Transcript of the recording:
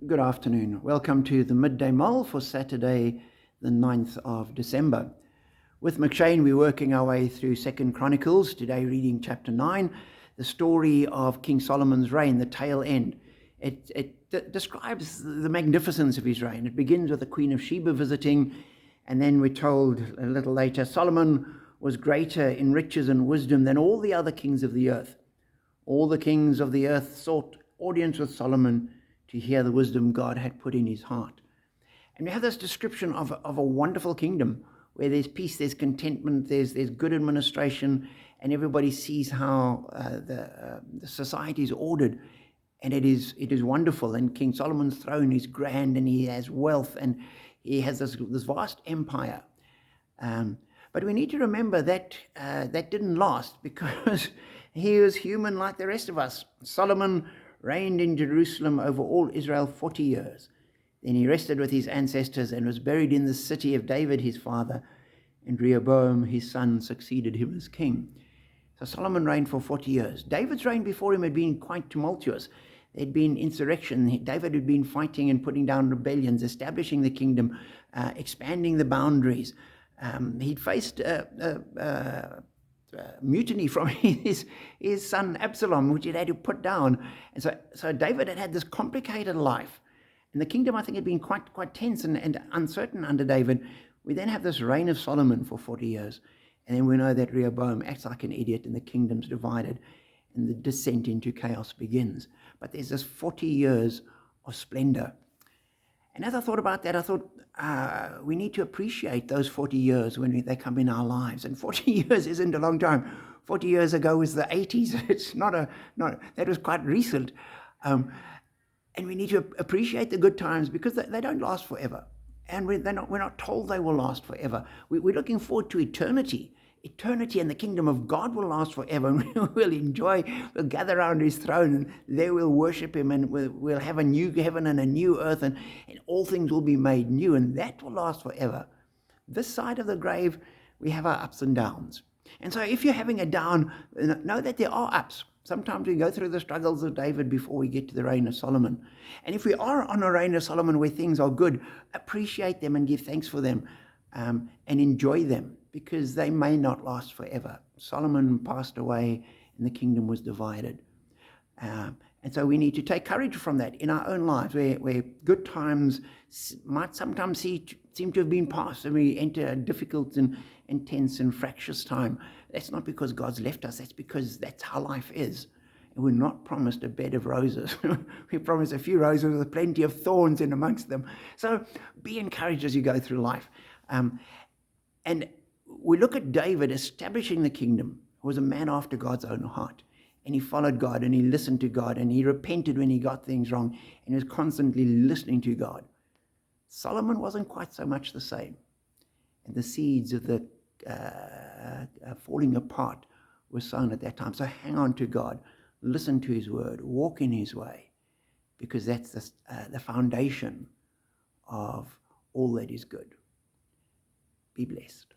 Good afternoon. Welcome to the Midday Mull for Saturday, the 9th of December. With McShane, we're working our way through 2 Chronicles, today reading chapter 9, the story of King Solomon's reign, the tail end. It describes the magnificence of his reign. It begins with the Queen of Sheba visiting, and then we're told a little later, Solomon was greater in riches and wisdom than all the other kings of the earth. All the kings of the earth sought audience with Solomon to hear the wisdom God had put in his heart. And we have this description of a wonderful kingdom where there's peace, there's contentment, there's good administration, and everybody sees how the society is ordered, and it is wonderful. And King Solomon's throne is grand, and he has wealth, and he has this vast empire. But we need to remember that that didn't last, because he was human like the rest of us. Solomon reigned in Jerusalem over all Israel 40 years. Then he rested with his ancestors and was buried in the city of David his father, and Rehoboam his son succeeded him as king. So Solomon reigned for 40 years. David's reign before him had been quite tumultuous. There'd been insurrection. David had been fighting and putting down rebellions, establishing the kingdom, expanding the boundaries. He'd faced mutiny from his son Absalom, which he had to put down. And so David had this complicated life. And the kingdom, I think, had been quite tense and uncertain under David. We then have this reign of Solomon for 40 years. And then we know that Rehoboam acts like an idiot and the kingdom's divided and the descent into chaos begins. But there's this 40 years of splendor. And as I thought about that, I thought we need to appreciate those 40 years when they come in our lives. And 40 years isn't a long time. 40 years ago was the 80s. It's that was quite recent. And we need to appreciate the good times because they don't last forever. And we're not told they will last forever. We're looking forward to eternity. Eternity and the kingdom of God will last forever, and we'll gather around his throne, and there we'll worship him, and we'll have a new heaven and a new earth, and all things will be made new, and that will last forever. This side of the grave, we have our ups and downs. And so if you're having a down, know that there are ups. Sometimes we go through the struggles of David before we get to the reign of Solomon. And if we are on a reign of Solomon where things are good, appreciate them and give thanks for them, and enjoy them, because they may not last forever. Solomon passed away and the kingdom was divided. And so we need to take courage from that in our own lives, where good times might sometimes seem to have been past, and we enter a difficult and intense and fractious time. That's not because God's left us, that's because that's how life is. And we're not promised a bed of roses. We're promised a few roses with plenty of thorns in amongst them. So be encouraged as you go through life. And we look at David establishing the kingdom. He was a man after God's own heart. And he followed God, and he listened to God, and he repented when he got things wrong, and was constantly listening to God. Solomon wasn't quite so much the same. And the seeds of the falling apart were sown at that time. So hang on to God. Listen to his word. Walk in his way. Because that's the foundation of all that is good. Be blessed.